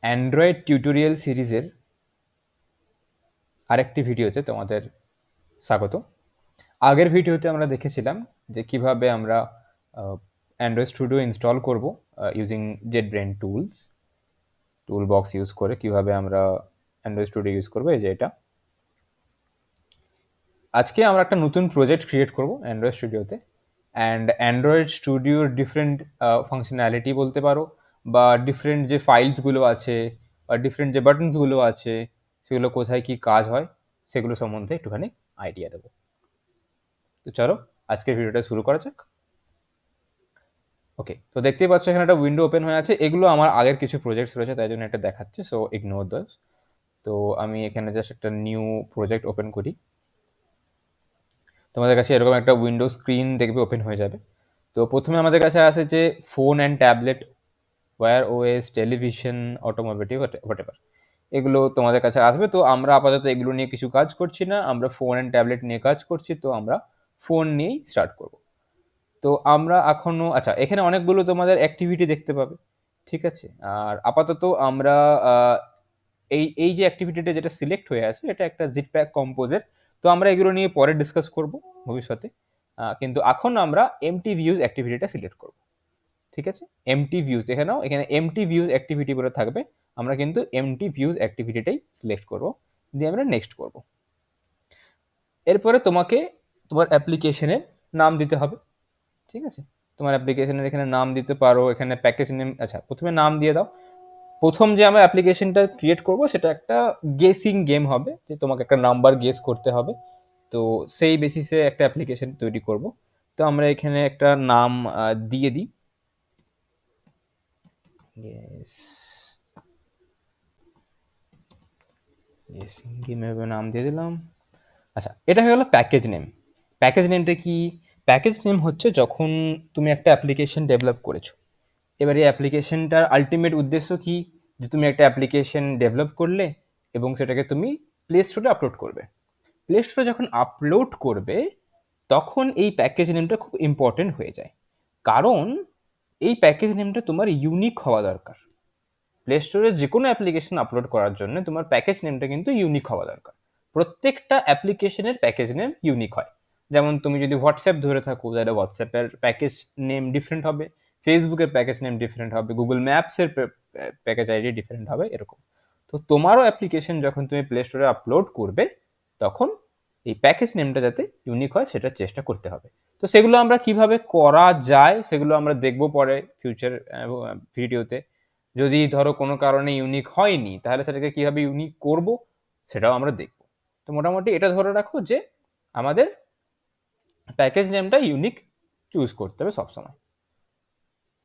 Android tutorial সিরিজের আরেকটি ভিডিওতে তোমাদের স্বাগত। আগের ভিডিওতে আমরা দেখেছিলাম যে কিভাবে আমরা অ্যান্ড্রয়েড স্টুডিও ইনস্টল করব ইউজিং জেটব্রেন টুল বক্স ইউজ করে কিভাবে আমরা অ্যান্ড্রয়েড স্টুডিও ইউজ করবো, এই যে এটা। আজকে আমরা একটা নতুন প্রজেক্ট ক্রিয়েট করব অ্যান্ড্রয়েড স্টুডিওতে, অ্যান্ড অ্যান্ড্রয়েড স্টুডিওর ডিফারেন্ট ফাংশনালিটি বলতে পারো, বা ডিফারেন্ট যে ফাইলসগুলো আছে বা ডিফারেন্ট যে বাটনসগুলো আছে সেগুলো কোথায় কি কাজ হয় সেগুলো সম্বন্ধে একটুখানি আইডিয়া দেবো। তো চলো আজকের ভিডিওটা শুরু করা যাক। ওকে, তো দেখতেই পাচ্ছ এখানে একটা উইন্ডো ওপেন হয়ে আছে। এগুলো আমার আগের কিছু প্রজেক্টস রয়েছে, তাই জন্য এটা দেখাচ্ছে, সো ইগনোর দোজ। তো আমি এখানে জাস্ট একটা নিউ প্রজেক্ট ওপেন করি। তোমাদের কাছে এরকম একটা উইন্ডো স্ক্রিন দেখবে ওপেন হয়ে যাবে। তো প্রথমে আমাদের কাছে আছে যে phone and tablet, wear OS, television, automotive, whatever, এগুলো তোমাদের কাছে আসবে। তো আমরা আপাতত এগুলো নিয়ে কিছু কাজ করছি না, আমরা ফোন অ্যান্ড ট্যাবলেট নিয়ে কাজ করছি। তো আমরা ফোন নিয়েই স্টার্ট করব। তো আমরা এখনো, আচ্ছা, এখানে অনেকগুলো তোমাদের অ্যাক্টিভিটি দেখতে পাবে, ঠিক আছে। আর আপাতত আমরা এই এই যে অ্যাক্টিভিটিটা যেটা সিলেক্ট হয়ে আছে এটা একটা জিটপ্যাক কম্পোজের। তো আমরা এগুলো নিয়ে পরে ডিসকাস করব ভবিষ্যতে। কিন্তু এখন আমরা এমটি ভিউজ অ্যাক্টিভিটিটা সিলেক্ট করব, ঠিক আছে। এমটি ভিউজ দেখে নাও, এখানে এমটি ভিউজ অ্যাক্টিভিটি বলে থাকবে। আমরা কিন্তু এমটি ভিউজ অ্যাক্টিভিটিটাই সিলেক্ট করব, দিয়ে আমরা নেক্সট করব। এরপরে তোমাকে তোমার অ্যাপ্লিকেশনের নাম দিতে হবে, ঠিক আছে। তোমার অ্যাপ্লিকেশনের এখানে নাম দিতে পারো, এখানে প্যাকেজ নেম, আচ্ছা প্রথমে নাম দিয়ে দাও। প্রথম যে আমরা অ্যাপ্লিকেশনটা ক্রিয়েট করব সেটা একটা গেসিং গেম হবে, যে তোমাকে একটা নাম্বার গেস করতে হবে। তো সেই বেসিসে একটা অ্যাপ্লিকেশন তৈরি করব। তো আমরা এখানে একটা নাম দিয়ে দিই। ইয়েস, গেসিং গেমের নাম দিয়ে দিলাম। আচ্ছা, এটা হয়ে গেল প্যাকেজ নেম। প্যাকেজ নেমটা কি? প্যাকেজ নেম হচ্ছে যখন তুমি একটা অ্যাপ্লিকেশন ডেভেলপ করেছো, এবার এই অ্যাপ্লিকেশনটার আলটিমেট উদ্দেশ্য কি, যে তুমি একটা অ্যাপ্লিকেশন ডেভেলপ করলে এবং সেটাকে তুমি প্লে স্টোরে আপলোড করবে। প্লে স্টোরে যখন আপলোড করবে তখন এই প্যাকেজ নেমটা খুব ইম্পর্টেন্ট হয়ে যায়, কারণ এই প্যাকেজ নেমটা তোমার ইউনিক হওয়া দরকার। প্লে স্টোরে যে কোনো অ্যাপ্লিকেশন আপলোড করার জন্য তোমার প্যাকেজ নেমটা কিন্তু ইউনিক হওয়া দরকার। প্রত্যেকটা অ্যাপ্লিকেশনের প্যাকেজ নেম ইউনিক হয়। যেমন তুমি যদি হোয়াটসঅ্যাপ ধরে থাকো, তাহলে হোয়াটসঅ্যাপের প্যাকেজ নেম ডিফারেন্ট হবে, ফেসবুকের প্যাকেজ নেম ডিফারেন্ট হবে, গুগল ম্যাপসের প্যাকেজ আইডি ডিফারেন্ট হবে, এরকম। তো তোমারও অ্যাপ্লিকেশন যখন তুমি প্লে স্টোরে আপলোড করবে তখন এই প্যাকেজ নেমটা যাতে ইউনিক হয় সেটার চেষ্টা করতে হবে। তো সেগুলো আমরা কিভাবে করা যায় সেগুলো আমরা দেখবো পরে ফিউচার ভিডিওতে। যদি ধরো কোনো কারণে ইউনিক হয়নি তাহলে সেটাকে কিভাবে ইউনিক করব সেটাও আমরা দেখব। তো মোটামুটি এটা ধরে রাখো যে আমাদের প্যাকেজ নেমটা ইউনিক চুজ করতে হবে সবসময়।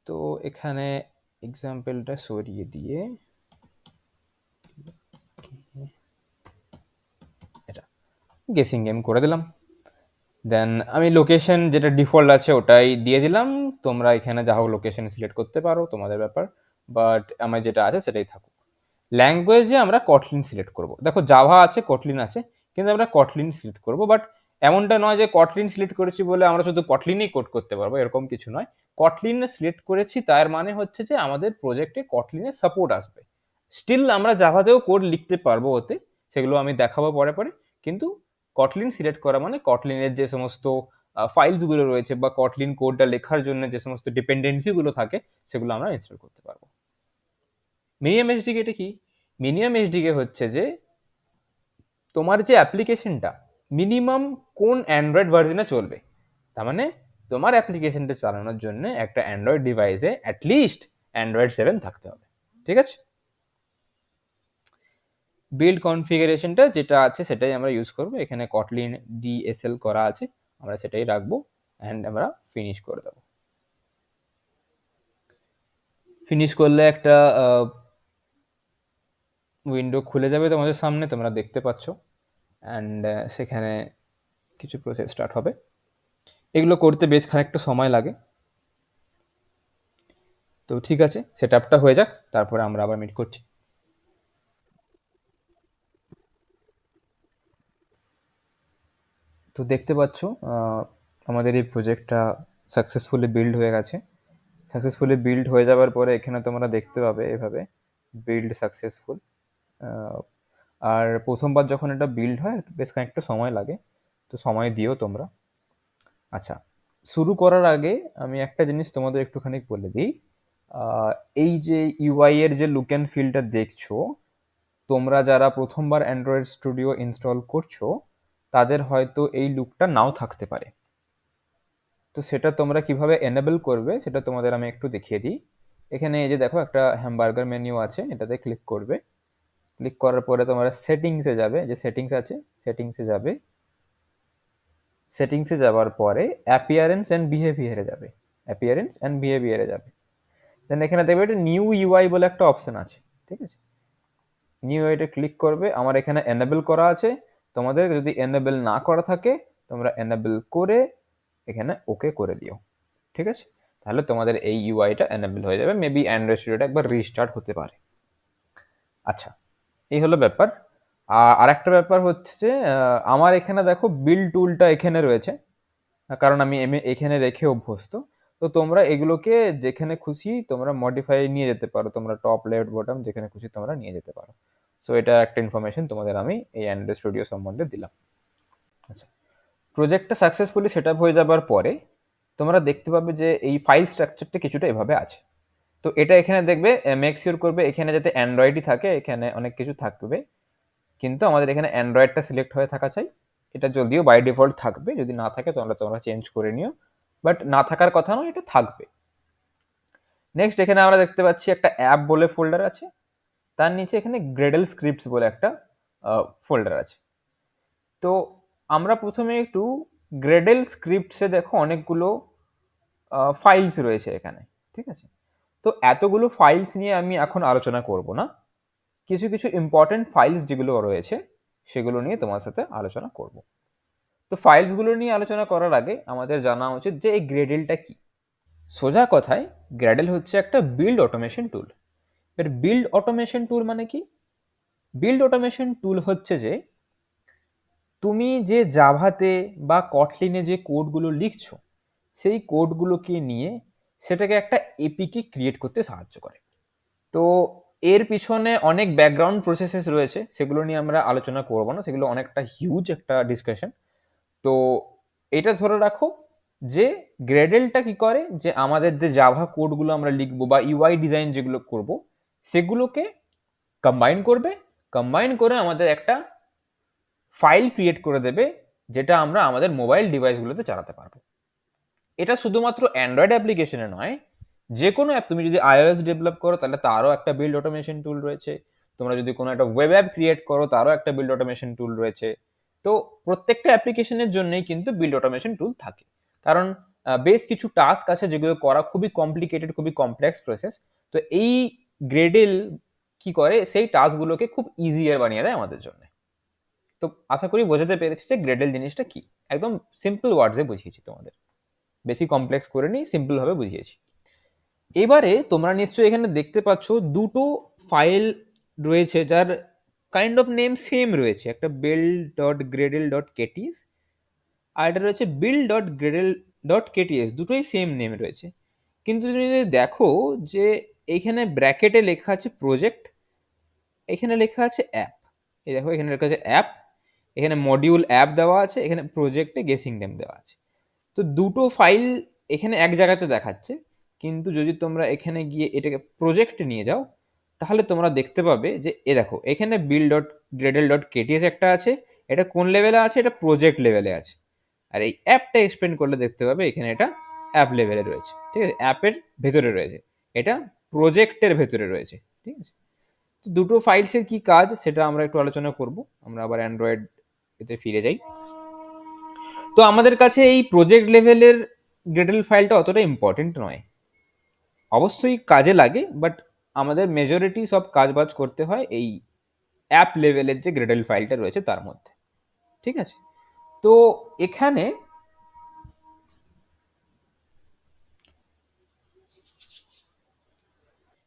তো এখানে এক্সাম্পলটা সরিয়ে দিয়ে এটা গেসিং গেম করে দিলাম। দেন আমি লোকেশন যেটা ডিফল্ট আছে ওটাই দিয়ে দিলাম। তোমরা এখানে যা হোক লোকেশন সিলেক্ট করতে পারো, তোমাদের ব্যাপার, বাট আমার যেটা আছে সেটাই থাকুক। ল্যাঙ্গুয়েজে আমরা কটলিন সিলেক্ট করব। দেখো জাভা আছে, কটলিন আছে, কিন্তু আমরা কটলিন সিলেক্ট করব। বাট এমনটা নয় যে কটলিন সিলেক্ট করেছি বলে আমরা শুধু কটলিনেই কোড করতে পারবো, এরকম কিছু নয়। কটলিন সিলেক্ট করেছি তার মানে হচ্ছে যে আমাদের প্রজেক্টে কটলিনের সাপোর্ট আসবে। স্টিল আমরা জাভাতেও কোড লিখতে পারবো ওতে, সেগুলো আমি দেখাবো পরে পরে। কিন্তু কটলিন সিলেক্ট করা মানে কটলিনের যে সমস্ত ফাইলসগুলো রয়েছে বা কটলিন কোডটা লেখার জন্য যে সমস্ত ডিপেন্ডেন্সিগুলো থাকে সেগুলো আমরা ইনস্টল করতে পারবো। মিনিমাম এসডিকে এটা কি? মিনিমাম এসডিকে হচ্ছে যে তোমার যে অ্যাপ্লিকেশনটা মিনিমাম কোন অ্যান্ড্রয়েড ভার্জনে চলবে। তার মানে তোমার অ্যাপ্লিকেশনটা চালানোর জন্য একটা অ্যান্ড্রয়েড ডিভাইসে অ্যাটলিস্ট অ্যান্ড্রয়েড 7 থাকতে হবে, ঠিক আছে। বিল্ড কনফিগারেশনটা যেটা আছে সেটাই আমরা ইউজ করব। এখানে কটলিন ডিএসএল করা আছে, আমরা সেটাই রাখবো, অ্যান্ড আমরা ফিনিশ করে দেবো। ফিনিশ করলে একটা উইন্ডো খুলে যাবে তোমাদের সামনে, তোমরা দেখতে পাচ্ছ, অ্যান্ড সেখানে কিছু প্রসেস স্টার্ট হবে। এগুলো করতে বেশ খানিকটা সময় লাগে। তো ঠিক আছে, সেট আপটা হয়ে যাক, তারপরে আমরা আবার মিট করছি। তো দেখতে পাচ্ছ আমাদের এই প্রজেক্টটা সাকসেসফুলি বিল্ড হয়ে গেছে। সাকসেসফুলি বিল্ড হয়ে যাওয়ার পরে এখানে তোমরা দেখতে পাবে এভাবে বিল্ড সাকসেসফুল। আর প্রথমবার যখন এটা বিল্ড হয় বেশ খানিকটা সময় লাগে, তো সময় দিও তোমরা। আচ্ছা, শুরু করার আগে আমি একটা জিনিস তোমাদের একটুখানি বলে দিই। আহ, এই যে ইউআই এর যে লুক অ্যান্ড ফিলটা দেখছো, তোমরা যারা প্রথমবার অ্যান্ড্রয়েড স্টুডিও ইনস্টল করছো তাদের হয়তো এই লুকটা নাও থাকতে পারে। তো সেটা তোমরা কিভাবে এনেবল করবে সেটা তোমাদের আমি একটু দেখিয়ে দিই। এখানে এই যে দেখো একটা হ্যামবার্গার মেনু আছে, এটাতে ক্লিক করবে। ক্লিক করার পরে তোমরা সেটিংসে যাবে, যে সেটিংস আছে সেটিংসে যাবে। সেটিংসে যাওয়ার পরে অ্যাপিয়ারেন্স অ্যান্ড বিহেভিয়ারে যাবে। অ্যাপিয়ারেন্স অ্যান্ড বিহেভিয়ারে যাবে। দেন এখানে দেখবে একটা নিউ ইউআই বলে একটা অপশন আছে, ঠিক আছে? নিউ ইউআইতে ক্লিক করবে। আমার এখানে এনেবল করা আছে, তোমাদের যদি এনেবল না করা থাকে তোমরা এনেবল করে এখানে ওকে করে দিও, ঠিক আছে? তাহলে তোমাদের এই ইউআইটা এনেবল হয়ে যাবে। মেবি অ্যান্ড্রয়েড স্টুডিওটা একবার রিস্টার্ট হতে পারে। আচ্ছা, এই হলো ব্যাপার। আর আরেকটা ব্যাপার হচ্ছে যে আমার এখানে দেখো বিল্ড টুলটা এখানে রয়েছে, কারণ আমি এখানে রেখে অভ্যস্ত। তো তোমরা এগুলোকে যেখানে খুশি তোমরা মডিফাই নিয়ে যেতে পারো, তোমরা টপ লেফট বটম যেখানে খুশি তোমরা নিয়ে যেতে পারো। সো এটা একটা ইনফরমেশন তোমাদের আমি এই অ্যান্ড্রয়েড স্টুডিও সম্বন্ধে দিলাম। আচ্ছা, প্রজেক্টটা সাকসেসফুলি সেট আপ হয়ে যাবার পরে তোমরা দেখতে পাবে যে এই ফাইল স্ট্রাকচারটা কিছুটা এভাবে আছে। তো এটা এখানে দেখবে, মেক শিওর করবে এখানে যাতে অ্যান্ড্রয়েডই থাকে, এখানে অনেক কিছু থাকবে কিন্তু আমাদের এখানে অ্যান্ড্রয়েডটা সিলেক্ট হয়ে থাকা চাই। এটা যদিও বাই ডিফল্ট থাকবে, যদি না থাকে তোমরা তোমরা চেঞ্জ করে নিও, বাট না থাকার কথা নয়, এটা থাকবে। নেক্সট এখানে আমরা দেখতে পাচ্ছি একটা অ্যাপ বলে ফোল্ডার আছে, তার নিচে এখানে গ্রেডেল স্ক্রিপ্টস বলে একটা ফোল্ডার আছে। তো আমরা প্রথমে একটু গ্রেডেল স্ক্রিপ্টসে দেখো অনেকগুলো ফাইলস রয়েছে এখানে, ঠিক আছে? তো এতগুলো ফাইলস নিয়ে আমি এখন আলোচনা করব না, কিছু কিছু ইম্পর্টেন্ট ফাইলস যেগুলো রয়েছে সেগুলো নিয়ে তোমার সাথে আলোচনা করব। তো ফাইলসগুলো নিয়ে আলোচনা করার আগে আমাদের জানা উচিত যে এই গ্রেডেলটা কি। সোজা কথায় গ্র্যাডেল হচ্ছে একটা বিল্ড অটোমেশন টুল। এর বিল্ড অটোমেশন টুল মানে কি? বিল্ড অটোমেশন টুল হচ্ছে যে তুমি যে জাভাতে বা কটলিনে যে কোডগুলো লিখছো সেই কোডগুলোকে নিয়ে সেটাকে একটা এপিকে ক্রিয়েট করতে সাহায্য করে। তো এর পিছনে অনেক ব্যাকগ্রাউন্ড প্রসেসেস রয়েছে, সেগুলো নিয়ে আমরা আলোচনা করবো না, সেগুলো অনেকটা হিউজ একটা ডিসকাশন। তো এটা ধরে রাখো যে গ্রেডেলটা কি করে, যে আমাদের যে জাভা কোডগুলো আমরা লিখবো বা ইউআই ডিজাইন যেগুলো করব সেগুলোকে কম্বাইন করবে। কম্বাইন করে আমাদের একটা ফাইল ক্রিয়েট করে দেবে, যেটা আমরা আমাদের মোবাইল ডিভাইসগুলোতে চালাতে পারবো। এটা শুধুমাত্র অ্যান্ড্রয়েড অ্যাপ্লিকেশনে নয়, যে কোনো অ্যাপ, তুমি যদি আইওএস ডেভেলপ করো তাহলে তারও একটা বিল্ড অটোমেশন টুল রয়েছে। তোমরা যদি কোনো একটা ওয়েব অ্যাপ ক্রিয়েট করো তারও একটা বিল্ড অটোমেশন টুল রয়েছে। তো প্রত্যেকটা অ্যাপ্লিকেশনের জন্যই কিন্তু বিল্ড অটোমেশন টুল থাকে, কারণ বেশ কিছু টাস্ক আছে যেগুলো করা খুবই কমপ্লিকেটেড, খুবই কমপ্লেক্স প্রসেস। তো এই গ্রেডেল কি করে, সেই টাস্কগুলোকে খুব ইজিয়ার বানিয়ে দেয় আমাদের জন্য। তো আশা করি বোঝাতে পেরেছি যে গ্রেডেল জিনিসটা কি। একদম সিম্পল ওয়ার্ডসে বুঝিয়েছি তোমাদের, বেশি কমপ্লেক্স করে নিই, সিম্পল ভাবে বুঝিয়েছি। এবারে তোমরা নিশ্চয়ই এখানে দেখতে পাচ্ছ দুটো ফাইল রয়েছে যার কাইন্ড অফ নেম সেম রয়েছে, একটা build dot Gradle dot KTS আর এটা রয়েছে build dot Gradle dot KTS, দুটোই সেম নেম রয়েছে। কিন্তু তুমি যদি দেখো যে এইখানে ব্র্যাকেটে লেখা আছে প্রজেক্ট, এখানে লেখা আছে অ্যাপ। এই দেখো এখানে লেখা আছে অ্যাপ, এখানে মডিউল অ্যাপ দেওয়া আছে, এখানে প্রজেক্টে গেসিং নেম দেওয়া আছে। তো দুটো ফাইল এখানে এক জায়গাতে দেখাচ্ছে, কিন্তু যদি তোমরা এখানে গিয়ে এটাকে প্রজেক্টে নিয়ে যাও তাহলে তোমরা দেখতে পাবে যে এ দেখো এখানে বিল ডট গ্রেডেল ডট কেটিএস একটা আছে, এটা কোন লেভেলে আছে, এটা প্রজেক্ট লেভেলে আছে। আর এই অ্যাপটা এক্সপ্লেন করলে দেখতে পাবে এখানে এটা অ্যাপ লেভেলে রয়েছে, ঠিক আছে? অ্যাপের ভেতরে রয়েছে, এটা প্রজেক্টের ভেতরে রয়েছে, ঠিক আছে? তো দুটো ফাইলসের কি কাজ সেটা আমরা একটু আলোচনা করব। আমরা আবার অ্যান্ড্রয়েড এতে ফিরে যাই। তো আমাদের কাছে এই প্রজেক্ট লেভেলের গ্রেডেল ফাইলটা অতটা ইম্পর্টেন্ট নয়, অবশ্যই কাজে লাগে, বাট আমাদের মেজরিটি সব কাজ বাজ করতে হয় এই অ্যাপ লেভেলের যে গ্রেডেল ফাইলটা রয়েছে তার মধ্যে, ঠিক আছে? তো এখানে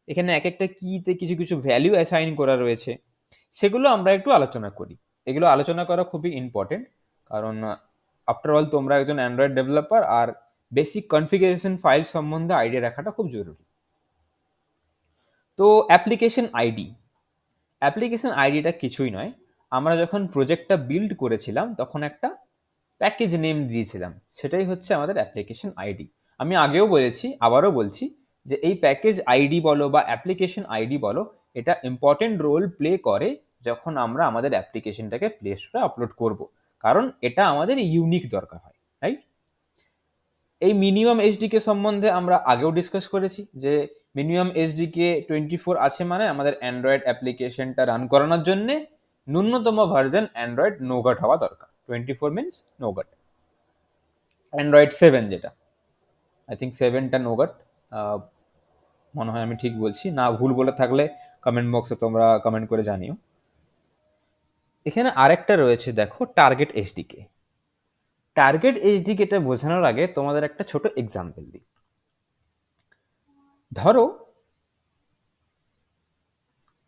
এখানে এক একটা কিতে কিছু কিছু ভ্যালু অ্যাসাইন করা রয়েছে, সেগুলো আমরা একটু আলোচনা করি। এগুলো আলোচনা করা খুবই ইম্পর্টেন্ট, কারণ আফটার অল তোমরা একজন অ্যান্ড্রয়েড ডেভেলপার, আর বেসিক কনফিগারেশন ফাইল সম্বন্ধে আইডিয়া রাখাটা খুব জরুরি। তো অ্যাপ্লিকেশন আইডিটা কিছুই নয়, আমরা যখন প্রজেক্টটা বিল্ড করেছিলাম তখন একটা প্যাকেজ নেম দিয়েছিলাম, সেটাই হচ্ছে আমাদের অ্যাপ্লিকেশন আইডি। আমি আগেও বলেছি, আবারও বলছি, যে এই প্যাকেজ আইডি বলো বা অ্যাপ্লিকেশন আইডি বলো, এটা ইম্পর্টেন্ট রোল প্লে করে যখন আমরা আমাদের অ্যাপ্লিকেশনটাকে প্লে স্টোরে আপলোড করব, কারণ এটা আমাদের ইউনিক দরকার হয়, রাইট? এই মিনিমাম এইচডিকে সম্বন্ধে আমরা আগেও ডিসকাস করেছি যে মিনিমাম এইচডিকে 24 আছে, মানে আমাদের অ্যান্ড্রয়েড অ্যাপ্লিকেশনটা রান করানোর জন্য ন্যূনতম ভার্জন অ্যান্ড্রয়েড নোগাট হওয়া দরকার। 24 মিনস নোগাট। অ্যান্ড্রয়েড 7 যেটা, আই থিঙ্ক 7টা নোগাট, মনে হয় আমি ঠিক বলছি না, ভুল বলে থাকলে কমেন্ট বক্সে তোমরা কমেন্ট করে জানিও। এখানে আরেকটা রয়েছে দেখো, টার্গেট এইচডিকে। টার্গেট এইচডিকেটা বোঝানোর আগে তোমাদের একটা ছোট এক্সাম্পল দিই। ধরো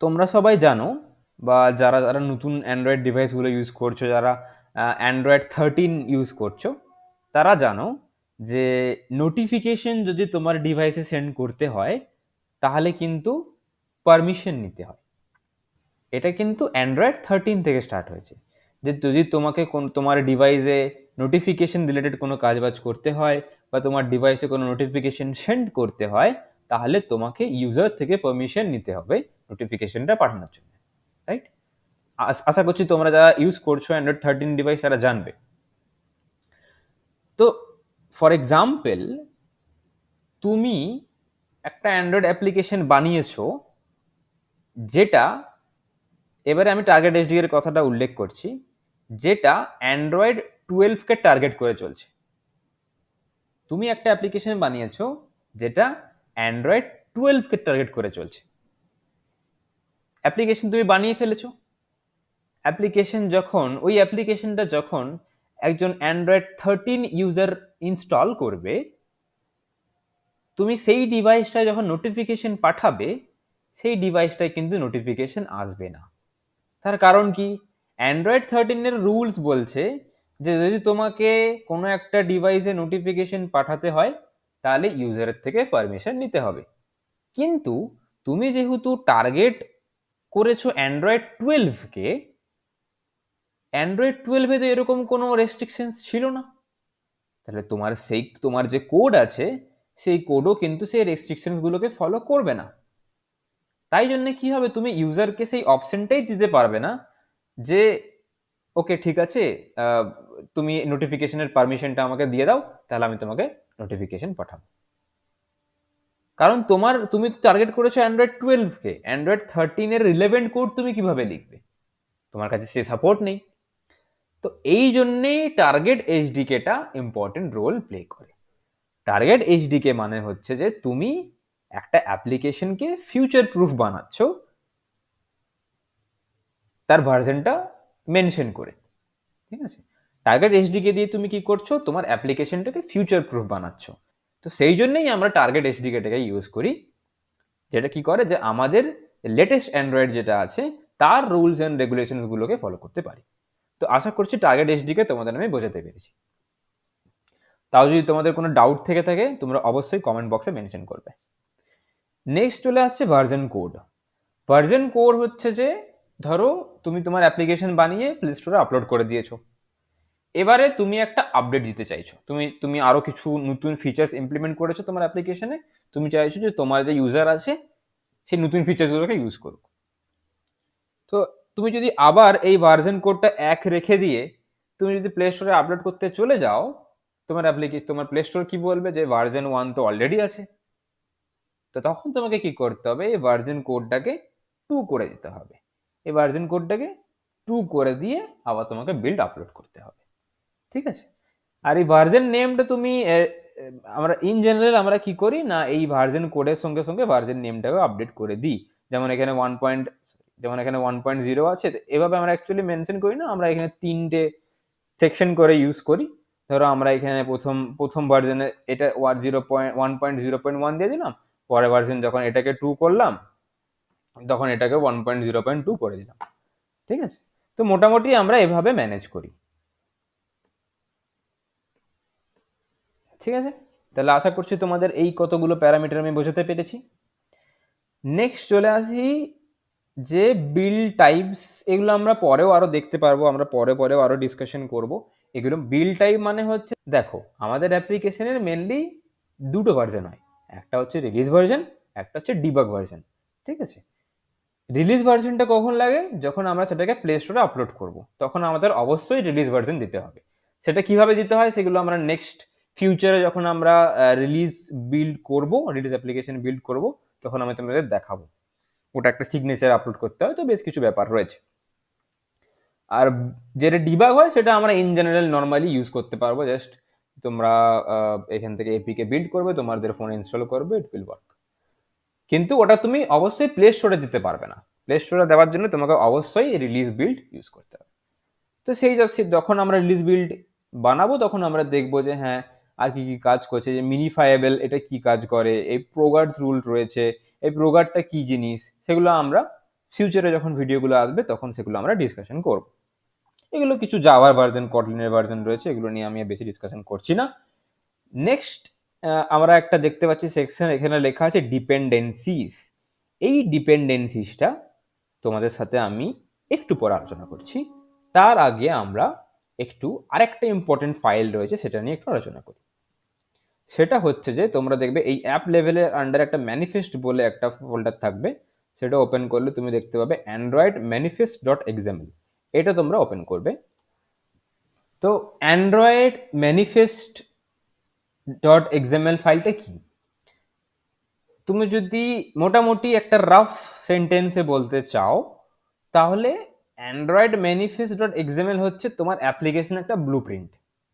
তোমরা সবাই জানো, বা যারা যারা নতুন অ্যান্ড্রয়েড ডিভাইসগুলো ইউজ করছো, যারা অ্যান্ড্রয়েড 13 ইউজ করছো, তারা জানো যে নোটিফিকেশন যদি তোমার ডিভাইসে সেন্ড করতে হয় তাহলে কিন্তু পারমিশন নিতে হয়। এটা কিন্তু অ্যান্ড্রয়েড 13 থেকে স্টার্ট হয়েছে, যে যদি তোমাকে তোমার ডিভাইসে নোটিফিকেশন রিলেটেড কোনো কাজবাজ করতে হয় বা তোমার ডিভাইসে কোনো নোটিফিকেশন সেন্ড করতে হয়, তাহলে তোমাকে ইউজার থেকে পারমিশন নিতে হবে নোটিফিকেশনটা পাঠানোর জন্য, রাইট? আশা করছি তোমরা যারা ইউজ করছো অ্যান্ড্রয়েড 13 ডিভাইস তারা জানবে। তো ফর এক্সাম্পল, তুমি একটা অ্যান্ড্রয়েড অ্যাপ্লিকেশন বানিয়েছো যেটা, এবারে আমি টার্গেট এইচডি এর কথাটা উল্লেখ করছি, যেটা অ্যান্ড্রয়েড 12কে টার্গেট করে চলছে। তুমি একটা অ্যাপ্লিকেশন বানিয়েছো যেটা অ্যান্ড্রয়েড 12কে টার্গেট করে চলছে। অ্যাপ্লিকেশন তুমি বানিয়ে ফেলেছো। ওই অ্যাপ্লিকেশনটা যখন একজন অ্যান্ড্রয়েড 13 ইউজার ইনস্টল করবে, তুমি সেই ডিভাইসটায় যখন নোটিফিকেশন পাঠাবে, সেই ডিভাইসটায় কিন্তু নোটিফিকেশন আসবে না। তার কারণ কি? অ্যান্ড্রয়েড 13 রুলস বলছে যে যদি তোমাকে কোনো একটা ডিভাইসে নোটিফিকেশন পাঠাতে হয় তাহলে ইউজারের থেকে পারমিশন নিতে হবে। কিন্তু তুমি যেহেতু টার্গেট করেছো অ্যান্ড্রয়েড 12কে, অ্যান্ড্রয়েড 12-এ তো এরকম কোনো রেস্ট্রিকশনস ছিল না। তাহলে তোমার যে কোড আছে, সেই কোডও কিন্তু সেই রেস্ট্রিকশনসগুলোকে ফলো করবে না। তাই জন্য কি হবে, তুমি ইউজারকে সেই অপশনটাই দিতে পারবে না যে ওকে ঠিক আছে, তুমি নোটিফিকেশনের পারমিশনটা আমাকে দিয়ে দাও, তাহলে আমি তোমাকে নোটিফিকেশন পাঠাবো। কারণ তুমি টার্গেট করেছো অ্যান্ড্রয়েড 12কে, অ্যান্ড্রয়েড 13 রিলেভেন্ট কোড তুমি কিভাবে লিখবে? তোমার কাছে সে সাপোর্ট নেই। তো এই জন্যেই টার্গেট এইচডিকেটা ইম্পর্টেন্ট রোল প্লে করে। টার্গেট এইচডিকে মানে হচ্ছে যে তুমি একটা অ্যাপ্লিকেশনকে ফিউচার প্রুফ বানাচ্ছ তার ভার্জনটা মেনশন করে, ঠিক আছে? টার্গেট এইচডিকে দিয়ে তুমি কি করছো, তোমার অ্যাপ্লিকেশনটাকে ফিউচার প্রুফ বানাচ্ছ। তো সেই জন্যই আমরা টার্গেট এইচডিকেটাকে ইউজ করি, যেটা কি করে যে আমাদের লেটেস্ট অ্যান্ড্রয়েড যেটা আছে তার রুলস অ্যান্ড রেগুলেশনসগুলোকে ফলো করতে পারি। তো আশা করছি টার্গেট এইচডিকে তোমাদের আমি বোঝাতে পেরেছি। তাও যদি তোমাদের কোনো ডাউট থেকে থাকে তোমরা অবশ্যই কমেন্ট বক্সে মেনশন করবে। নেক্সট চলে আসছে ভার্জন কোড। ভার্জন কোড হচ্ছে যে, ধরো তুমি তোমার অ্যাপ্লিকেশন বানিয়ে প্লে স্টোরে আপলোড করে দিয়েছো, এবারে তুমি একটা আপডেট দিতে চাইছো, তুমি আরো কিছু নতুন ফিচার্স ইমপ্লিমেন্ট করেছো তোমার অ্যাপ্লিকেশনে, তুমি চাইছো যে তোমার যে ইউজার আছে সেই নতুন ফিচার্সগুলোকে ইউজ করুক। তো তুমি যদি আবার এই ভার্জন কোডটা এক রেখে দিয়ে তুমি যদি প্লে স্টোরে আপলোড করতে চলে যাও, তোমার প্লে স্টোর কি বলবে যে ভার্জন 1 তো অলরেডি আছে। তো তখন তোমাকে কি করতে হবে, এই ভার্জন কোডটাকে 2 করে দিতে হবে। এই ভার্জন কোডটাকে 2 করে দিয়ে আবার তোমাকে বিল্ড আপলোড করতে হবে, ঠিক আছে? আর এই ভার্জন নেমটা তুমি আমরা ইন জেনারেল আমরা কি করি না, এই ভার্জন কোডের সঙ্গে সঙ্গে ভার্জন নেমটাকে আপডেট করে দিই। যেমন এখানে 1.0 আছে, এভাবে আমরা অ্যাকচুয়ালি মেনশন করি না, আমরা এখানে 3টে সেকশন করে ইউজ করি। ধরো আমরা এখানে প্রথম প্রথম ভার্জনে এটা 1.0.1 দিয়ে দিলাম, পরের ভার্জন যখন এটাকে 2 করলাম তখন এটাকে 1.0.2 করে দিলাম, ঠিক আছে? তো মোটামুটি আমরা এভাবে ম্যানেজ করি, ঠিক আছে? তাহলে আশা করছি তোমাদের এই কতগুলো প্যারামিটার আমি বোঝাতে পেরেছি। নেক্সট চলে আসি যে বিল্ড টাইপস, এগুলো আমরা পরেও আরো দেখতে পারবো, আমরা পরেও আরো ডিসকাশন করব এগুলো। বিল্ড টাইপ মানে হচ্ছে, দেখো আমাদের অ্যাপ্লিকেশনের মেনলি দুটো ভার্জন হয়, একটা হচ্ছে রিলিজ ভার্জন, একটা হচ্ছে ডিবাগ ভার্জন। ঠিক আছে, রিলিজ ভার্জনটা কখন লাগে? যখন আমরা সেটাকে প্লে স্টোরে আপলোড করব, তখন আমাদের অবশ্যই রিলিজ ভার্জন দিতে হবে। সেটা কিভাবে দিতে হয় সেগুলো আমরা নেক্সট ফিউচারে যখন আমরা রিলিজ বিল্ড করব, রিলিজ অ্যাপ্লিকেশন বিল্ড করব, তখন আমি তোমাদের দেখাবো। ওটা একটা সিগনেচার আপলোড করতে হয়, তো বেশ কিছু ব্যাপার রয়েছে। আর যেটা ডিবাগ হয় সেটা আমরা ইন জেনারেল নর্মালি ইউজ করতে পারবো। জাস্ট তোমরা এখান থেকে এপিকে বিল্ড করবে, তোমাদের ফোনে ইনস্টল করবে, ইট উইল ওয়ার্ক। কিন্তু ওটা তুমি অবশ্যই প্লে স্টোরে দিতে পারবে না। প্লে স্টোরে দেওয়ার জন্য তোমাকে অবশ্যই রিলিজ বিল্ড ইউজ করতে হবে। তো সেই যখন আমরা রিলিজ বিল্ড বানাবো, তখন আমরা দেখবো যে হ্যাঁ আর কি কি কাজ করছে, যে মিনিফায়েবল এটা কি কাজ করে, এই প্রোগার্ডস রুল রয়েছে, এই প্রোগার্ডটা কি জিনিস, সেগুলো আমরা ফিউচারে যখন ভিডিওগুলো আসবে তখন সেগুলো আমরা ডিসকাশন করব। এগুলো কিছু জাভার ভার্জন, কটলিনের ভার্জন রয়েছে, এগুলো নিয়ে আমি বেশি ডিসকাশন করছি না। নেক্সট আমরা একটা দেখতে পাচ্ছি সেকশন, এখানে লেখা আছে ডিপেন্ডেন্সিস। এই ডিপেন্ডেন্সিসটা তোমাদের সাথে আমি একটু পরে আলোচনা করছি। তার আগে আমরা একটু আরেকটা ইম্পর্টেন্ট ফাইল রয়েছে সেটা নিয়ে একটু আলোচনা করি। সেটা হচ্ছে যে তোমরা দেখবে এই অ্যাপ লেভেলের আন্ডার একটা ম্যানিফেস্ট বলে একটা ফোল্ডার থাকবে। সেটা ওপেন করলে তুমি দেখতে পাবে অ্যান্ড্রয়েড ম্যানিফেস্ট ডট এক্সাম্পল। এটা তোমরা ওপেন করবে। তো অ্যান্ড্রয়েড ম্যানিফেস্ট ডট এক্সাম্পল ফাইলটা কি? তুমি যদি মোটামুটি একটা রাফ সেন্টেন্সে বলতে চাও, তাহলে অ্যান্ড্রয়েড ম্যানিফেস্ট ডট এক্সাম্পল হচ্ছে তোমার অ্যাপ্লিকেশন একটা ব্লু প্রিন্ট,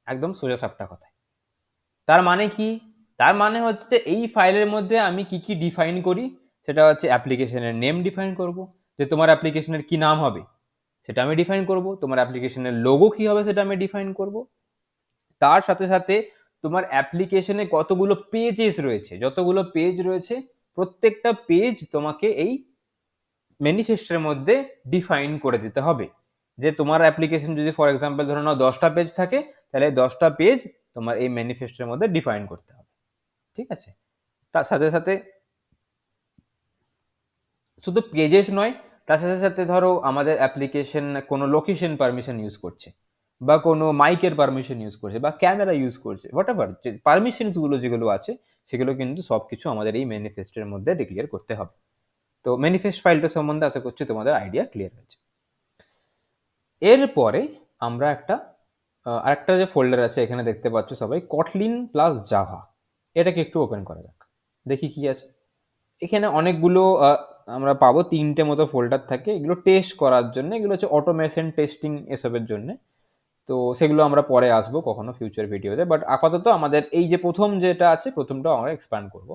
একদম সোজা সাপটা কথায়। তার মানে কি? তার মানে হচ্ছে যে এই ফাইলের মধ্যে আমি কি কি ডিফাইন করি, সেটা হচ্ছে অ্যাপ্লিকেশনের নেম ডিফাইন করব, যে তোমার অ্যাপ্লিকেশনের কি নাম হবে সেটা আমি ডিফাইন করব, তোমার অ্যাপ্লিকেশনের লোগো কি হবে সেটা আমি ডিফাইন করব। তার সাথে সাথে তোমার অ্যাপ্লিকেশনে কতগুলো পেজেস রয়েছে, যতগুলো পেজ রয়েছে প্রত্যেকটা পেজ তোমাকে এই ম্যানিফেস্টের মধ্যে ডিফাইন করে দিতে হবে। যে তোমার অ্যাপ্লিকেশন যদি ফর এক্সাম্পল ধরো নাও 10টা পেজ থাকে, তাহলে 10টা পেজ তোমার এই ম্যানিফেস্টের মধ্যে ডিফাইন করতে হবে। ঠিক আছে, তার সাথে সাথে শুধু পেজেস নয়, তার সাথে সাথে ধরো আমাদের অ্যাপ্লিকেশন কোনো লোকেশন পারমিশন ইউজ করছে, বা কোনো মাইকের পারমিশন ইউজ করছে, বা ক্যামেরা ইউজ করছে, হোয়াট এভার যে পারমিশনসগুলো যেগুলো আছে সেগুলো কিন্তু সব কিছু আমাদের এই ম্যানিফেস্টের মধ্যে ডিক্লিয়ার করতে হবে। তো ম্যানিফেস্ট ফাইলটা সম্বন্ধে আশা করছি তোমাদের আইডিয়া ক্লিয়ার হয়েছে। এরপরে আমরা আরেকটা যে ফোল্ডার আছে এখানে দেখতে পাচ্ছ সবাই, কটলিন প্লাস জাভা। এটাকে একটু ওপেন করা যাক, দেখি কি আছে। এখানে অনেকগুলো আমরা পাবো, 3টে মতো ফোল্ডার থাকে, এগুলো টেস্ট করার জন্য, এগুলো হচ্ছে অটোমেশন টেস্টিং এসবের জন্য। তো সেগুলো আমরা পরে আসবো কখনো ফিউচার ভিডিওতে, বাট আপাতত আমাদের এই যে প্রথম যেটা আছে প্রথমটা আমরা এক্সপ্যান্ড করব।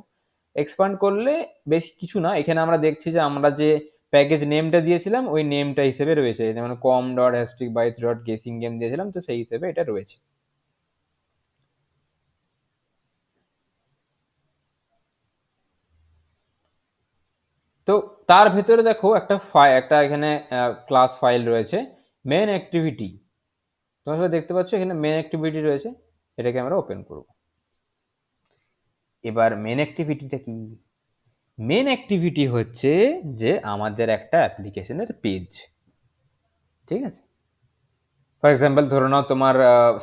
এক্সপ্যান্ড করলে বেশ কিছু না, এখানে আমরা দেখছি যে আমরা যে প্যাকেজ নেমটা দিয়েছিলাম ওই নেমটা হিসেবে রয়েছে, যেমন কম ডট হ্যাস্ট্রিক বাইটস ডট গেসিং গেম দিয়েছিলাম, তো সেই হিসেবে এটা রয়েছে। তো তার ভেতরে দেখো একটা এখানে ক্লাস ফাইল রয়েছে, মেন অ্যাক্টিভিটি। তোমরা সবাই দেখতে পাচ্ছ এখানে মেন অ্যাক্টিভিটি রয়েছে, এটাকে আমরা ওপেন করব। এবার মেন অ্যাক্টিভিটিটা কি? মেন অ্যাক্টিভিটি হচ্ছে যে আমাদের একটা অ্যাপ্লিকেশনের পেজ। ঠিক আছে, ফর এক্সাম্পল ধরে নাও তোমার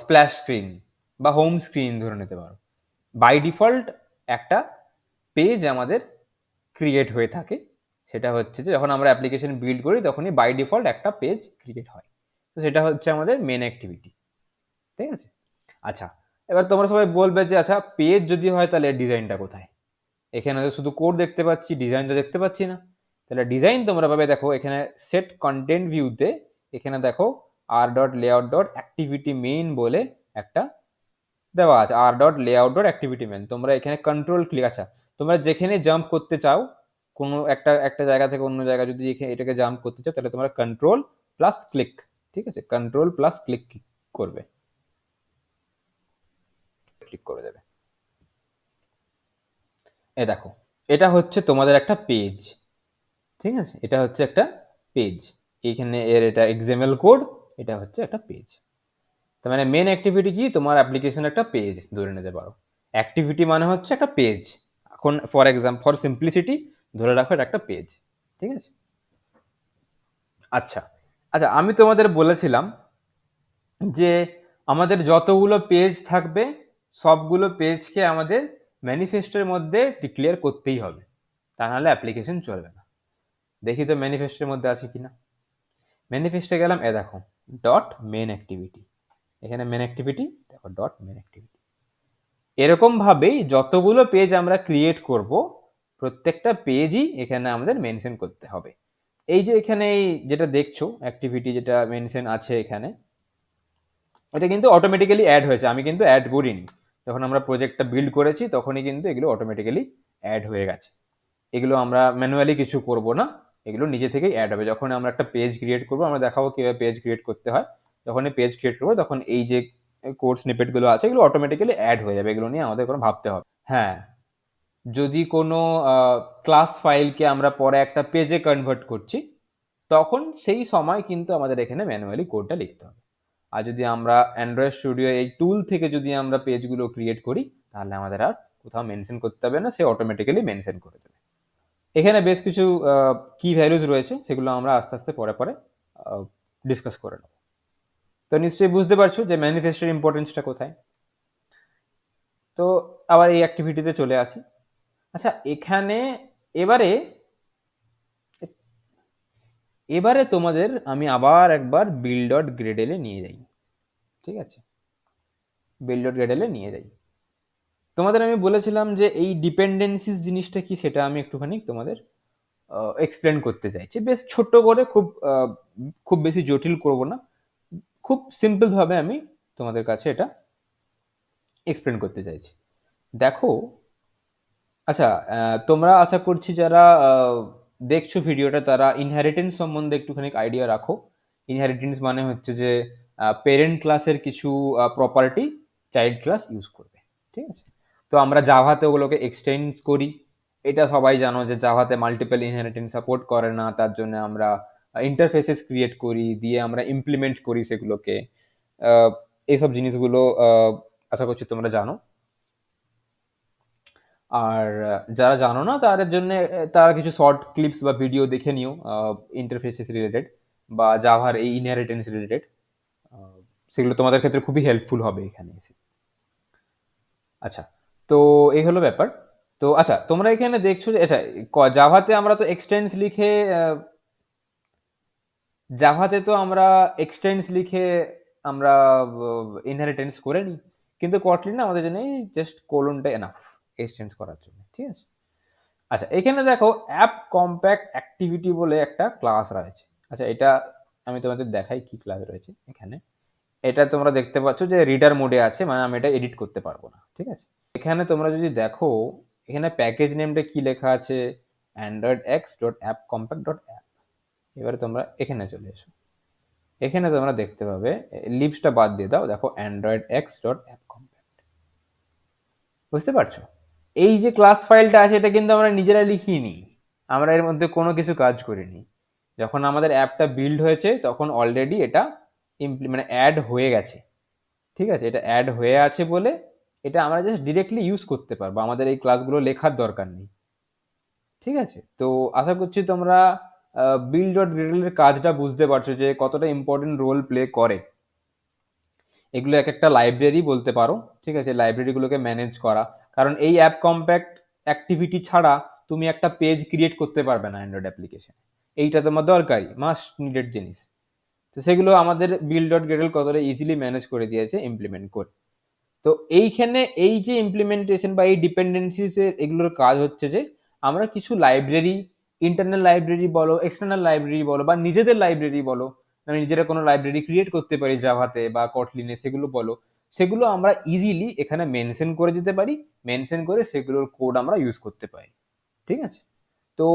স্প্ল্যাশ স্ক্রিন বা হোম স্ক্রিন ধরে নিতে পারো। বাই ডিফল্ট একটা পেজ আমাদের ক্রিয়েট হয়ে থাকে, সেটা হচ্ছে যে যখন আমরা অ্যাপ্লিকেশন বিল্ড করি তখনই বাই ডিফল্ট একটা পেজ ক্রিয়েট হয়। তো সেটা হচ্ছে আমাদের মেন অ্যাক্টিভিটি। ঠিক আছে, আচ্ছা এবার তোমরা সবাই বলবে যে আচ্ছা পেজ যদি হয় তাহলে ডিজাইনটা কোথায়? এখানে তো শুধু কোড দেখতে পাচ্ছি, ডিজাইন তো দেখতে পাচ্ছি না। তাহলে ডিজাইন তোমরা পাবে দেখো এখানে সেট কন্টেন্ট ভিউতে, এখানে দেখো R dot layout dot activity main বলে একটা দেওয়া আছে, R dot layout dot activity main. তোমরা এখানে কন্ট্রোল ক্লিক, আচ্ছা তোমরা যেখানে জাম্প করতে চাও কোনো একটা একটা জায়গা থেকে অন্য জায়গা যদি এটাকে জাম্প করতে চাও, তাহলে তোমরা কন্ট্রোল প্লাস ক্লিক, ঠিক আছে, কন্ট্রোল প্লাস ক্লিক করবে, ক্লিক করে দেবে। এ দেখো এটা হচ্ছে তোমাদের একটা পেজ। ঠিক আছে, এটা হচ্ছে একটা পেজ, এইখানে এর এটা এক্সএমএল কোড, এটা হচ্ছে একটা পেজ। তার মানে মেন অ্যাক্টিভিটি কি? তোমার অ্যাপ্লিকেশন একটা পেজ ধরে নিতে পারো। অ্যাক্টিভিটি মানে হচ্ছে একটা পেজ। এখন ফর এক্সাম্পল ফর সিম্পলিসিটি ধরে রাখো এটা একটা পেজ, ঠিক আছে? আচ্ছা, আচ্ছা আমি তোমাদের বলেছিলাম যে আমাদের যতগুলো পেজ থাকবে সবগুলো পেজকে আমাদের ম্যানিফেস্টোর মধ্যে ডিক্লেয়ার করতেই হবে, তা নাহলে অ্যাপ্লিকেশন চলবে না। দেখি তো ম্যানিফেস্টোর মধ্যে আছে কিনা। ম্যানিফেস্টে গেলাম, দেখো ডট মেন অ্যাক্টিভিটি, এখানে মেন অ্যাক্টিভিটি দেখো ডট মেন অ্যাক্টিভিটি। এরকম ভাবেই যতগুলো পেজ আমরা ক্রিয়েট করব প্রত্যেকটা পেজই এখানে আমাদের মেনশন করতে হবে। এই যে এখানে যেটা দেখছো অ্যাক্টিভিটি যেটা মেনশন আছে এখানে, এটা কিন্তু অটোমেটিক্যালি অ্যাড হয়েছে, আমি কিন্তু অ্যাড করিনি। যখন আমরা প্রজেক্টটা বিল্ড করেছি তখনই কিন্তু এগুলো অটোমেটিক্যালি অ্যাড হয়ে গেছে। এগুলো আমরা ম্যানুয়ালি কিছু করব না, এগুলো নিজে থেকেই অ্যাড হবে। যখন আমরা একটা পেজ ক্রিয়েট করবো, আমরা দেখাবো কীভাবে পেজ ক্রিয়েট করতে হয়। যখন এই পেজ ক্রিয়েট করবো তখন এই যে কোড স্নিপেটগুলো আছে এগুলো অটোমেটিক্যালি অ্যাড হয়ে যাবে, এগুলো নিয়ে আমাদের কোনো ভাবতে হবে। হ্যাঁ, যদি কোনো ক্লাস ফাইলকে আমরা পরে একটা পেজে কনভার্ট করছি তখন সেই সময় কিন্তু আমাদের এখানে ম্যানুয়ালি কোডটা লিখতে হবে। আর যদি আমরা অ্যান্ড্রয়েড স্টুডিও এই টুল থেকে যদি আমরা পেজগুলো ক্রিয়েট করি তাহলে আমাদের আর কোথাও মেনশন করতে হবে না, সে অটোমেটিক্যালি মেনশন করে দেবে। এখানে বেশ কিছু কি ভ্যালুজ রয়েছে, সেগুলো আমরা আস্তে আস্তে পরে পরে ডিসকাস করে নেব। তো নিশ্চয়ই বুঝতে পারছো যে ম্যানিফেস্টোর ইম্পর্টেন্সটা কোথায়। তো আবার এই অ্যাক্টিভিটিতে চলে আসি। আচ্ছা এখানে এবারে এবারে তোমাদের আমি আবার একবার বিল্ড ডট গ্রেডেলে নিয়ে যাই, ঠিক আছে? বিল্ড ডট গ্রেডেলে নিয়ে যাই। তোমাদের আমি বলেছিলাম যে এই ডিপেন্ডেন্সিস জিনিসটা কি সেটা আমি একটুখানি তোমাদের এক্সপ্লেন করতে চাইছি বেশ ছোট্ট করে, খুব বেশি জটিল করব না, খুব সিম্পলভাবে আমি তোমাদের কাছে এটা এক্সপ্লেন করতে চাইছি। দেখো, আচ্ছা তোমরা আশা করছি যারা দেখছো ভিডিওটা তারা ইনহেরিটেন্স সম্বন্ধে একটুখানি আইডিয়া রাখো। ইনহেরিটেন্স মানে হচ্ছে যে পেরেন্ট ক্লাসের কিছু প্রপার্টি চাইল্ড ক্লাস ইউজ করবে, ঠিক আছে? তো আমরা জাভাতে ওগুলোকে এক্সটেন্ড করি। এটা সবাই জানো যে জাভাতে মাল্টিপল ইনহেরিটেন্স সাপোর্ট করে না, তার জন্য আমরা ইন্টারফেসেস ক্রিয়েট করি, দিয়ে আমরা ইমপ্লিমেন্ট করি সেগুলোকে। এইসব জিনিসগুলো আশা করছি তোমরা জানো। আর যারা জানো না তাদের জন্য তারা কিছু শর্ট ক্লিপস বা ভিডিও দেখে নিও ইন্টারফেসেস রিলেটেড বা জাভার এই ইনহেরিটেন্স রিলেটেড, সেগুলো তোমাদের ক্ষেত্রে খুবই হেল্পফুল হবে এখানে এসে। আচ্ছা, তো এই হলো ব্যাপার। তো আচ্ছা তোমরা এখানে দেখছো যে আচ্ছা জাভাতে আমরা তো এক্সটেন্স লিখে জাভাতে তো আমরা এক্সটেন্স লিখে আমরা ইনহেরিটেন্স করে নিই, কিন্তু কটলিনে আমাদের জন্য জাস্ট কোলনটা এনাফ এক্সটেন্স করার জন্য, ঠিক আছে? আচ্ছা এখানে দেখো অ্যাপ কম্প্যাক্ট অ্যাক্টিভিটি বলে একটা ক্লাস রয়েছে। আচ্ছা এটা আমি তোমাদের দেখাই কি ক্লাস রয়েছে এখানে। এটা তোমরা দেখতে পাচ্ছ যে রিডার মোডে আছে, মানে আমি এটা এডিট করতে পারবো না, ঠিক আছে? এখানে তোমরা যদি দেখো এখানে প্যাকেজ নেমটা কি লেখা আছে, Android x dot app compact dot app. এবারে তোমরা এখানে চলে এসো, এখানে তোমরা দেখতে পাবে লিপসটা বাদ দিয়ে দাও, দেখো Android x dot app compact. বুঝতে পারছো? এই যে ক্লাস ফাইলটা আছে এটা কিন্তু আমরা নিজেরা লিখিনি, আমরা এর মধ্যে কোনো কিছু কাজ করিনি। যখন আমাদের অ্যাপটা বিল্ড হয়েছে তখন অলরেডি এটা মানে অ্যাড হয়ে গেছে, ঠিক আছে? এটা অ্যাড হয়ে আছে বলে এটা আমরা জাস্ট ডিরেক্টলি ইউজ করতে পারবো, আমাদের এই ক্লাসগুলো লেখার দরকার নেই, ঠিক আছে? তো আশা করছি তোমরা বিল্ড ডট গ্রেডলের কাজটা বুঝতে পারছো যে কতটা ইম্পর্টেন্ট রোল প্লে করে। এগুলো এক একটা লাইব্রেরি বলতে পারো, ঠিক আছে? লাইব্রেরিগুলোকে ম্যানেজ করা, কারণ এই অ্যাপ কম্প্যাক্ট অ্যাক্টিভিটি ছাড়া তুমি একটা পেজ ক্রিয়েট করতে পারবে না অ্যান্ড্রয়েড অ্যাপ্লিকেশন। এইটা তোমার দরকারি মাস্ট নিডেড জিনিস। তো সেগুলো আমাদের বিল্ড ডট গ্রেডল কতটা ইজিলি ম্যানেজ করে দিয়েছে ইমপ্লিমেন্ট করে। তো এইখানে এই যে ইমপ্লিমেন্টেশন বা এই ডিপেন্ডেন্সিসের এগুলোর কাজ হচ্ছে যে আমরা কিছু লাইব্রেরি, ইন্টারনাল লাইব্রেরি বলো, এক্সটার্নাল লাইব্রেরি বলো, বা নিজেদের লাইব্রেরি বলো, আমি নিজেরা কোনো লাইব্রেরি ক্রিয়েট করতে পারি জাভাতে বা কটলিনে, সেগুলো বলো, সেগুলো আমরা ইজিলি এখানে মেনশন করে দিতে পারি। মেনশন করে সেগুলোর কোড আমরা ইউজ করতে পারি, ঠিক আছে? তো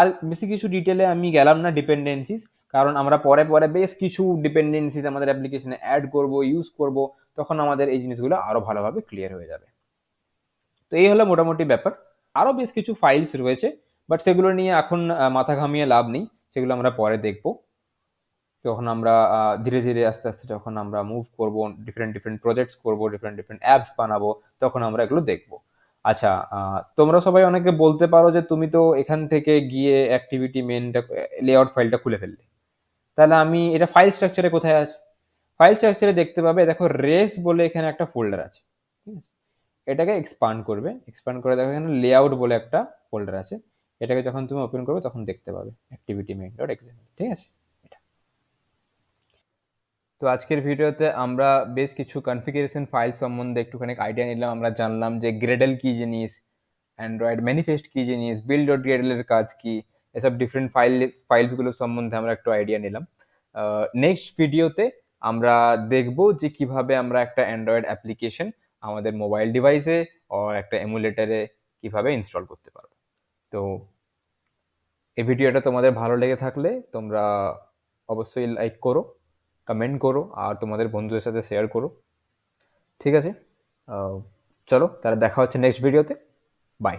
আর বেশি কিছু ডিটেলে আমি গেলাম না ডিপেন্ডেন্সিস, কারণ আমরা পরে পরে বেশ কিছু ডিপেন্ডেন্সিস আমাদের অ্যাপ্লিকেশনে অ্যাড করব, ইউজ করব, তখন আমাদের এই জিনিসগুলো আরো ভালোভাবে ক্লিয়ার হয়ে যাবে। তো এই হলো মোটামুটি ব্যাপার। আরো বেশ কিছু ফাইলস রয়েছে, বাট সেগুলো নিয়ে এখন মাথা ঘামিয়ে লাভ নেই, সেগুলো আমরা পরে দেখব। যখন আমরা ধীরে ধীরে আস্তে আস্তে যখন আমরা মুভ করব, ডিফারেন্ট ডিফারেন্ট প্রজেক্টস করব, ডিফারেন্ট ডিফারেন্ট অ্যাপস বানাবো, তখন আমরা এগুলো দেখবো। আচ্ছা, তোমরা সবাই অনেকে বলতে পারো যে তুমি তো এখান থেকে গিয়ে অ্যাক্টিভিটি মেনটা লেআউট ফাইলটা খুলে ফেললে। তাহলে আমি এটা ফাইল স্ট্রাকচারে কোথায় আছে? ফাইল স্ট্রাকচারে দেখতে পাবে, দেখো রেস বলে এখানে একটা ফোল্ডার আছে। ঠিক আছে? এটাকে এক্সপান্ড করবে, এক্সপান্ড করে দেখো এখানে লেআউট বলে একটা ফোল্ডার আছে। এটাকে যখন তুমি ওপেন করবে তখন দেখতে পাবে অ্যাক্টিভিটি মেইন ডট এক্সএমএল। ঠিক আছে? এটা। তো আজকের ভিডিওতে আমরা বেশ কিছু কনফিগারেশন ফাইল সম্বন্ধে একটুখানি আইডিয়া নিলাম। আমরা জানলাম যে গ্রেডেল কি জিনিস, অ্যান্ড্রয়েড ম্যানিফেস্ট কি জিনিস, বিল্ড ডট গ্রেডেলের কাজ কি, এসব ডিফারেন্ট ফাইলসগুলো সম্বন্ধে আমরা একটু আইডিয়া নিলাম। নেক্সট ভিডিওতে আমরা দেখব যে কিভাবে আমরা একটা অ্যান্ড্রয়েড অ্যাপ্লিকেশন আমাদের মোবাইল ডিভাইসে or একটা এমুলেটারে কিভাবে ইনস্টল করতে পারবো। তো এই ভিডিওটা তোমাদের ভালো লেগে থাকলে তোমরা অবশ্যই লাইক করো, কমেন্ট করো আর তোমাদের বন্ধুদের সাথে শেয়ার করো। ঠিক আছে? চলো তাহলে দেখা হচ্ছে নেক্সট ভিডিওতে। বাই।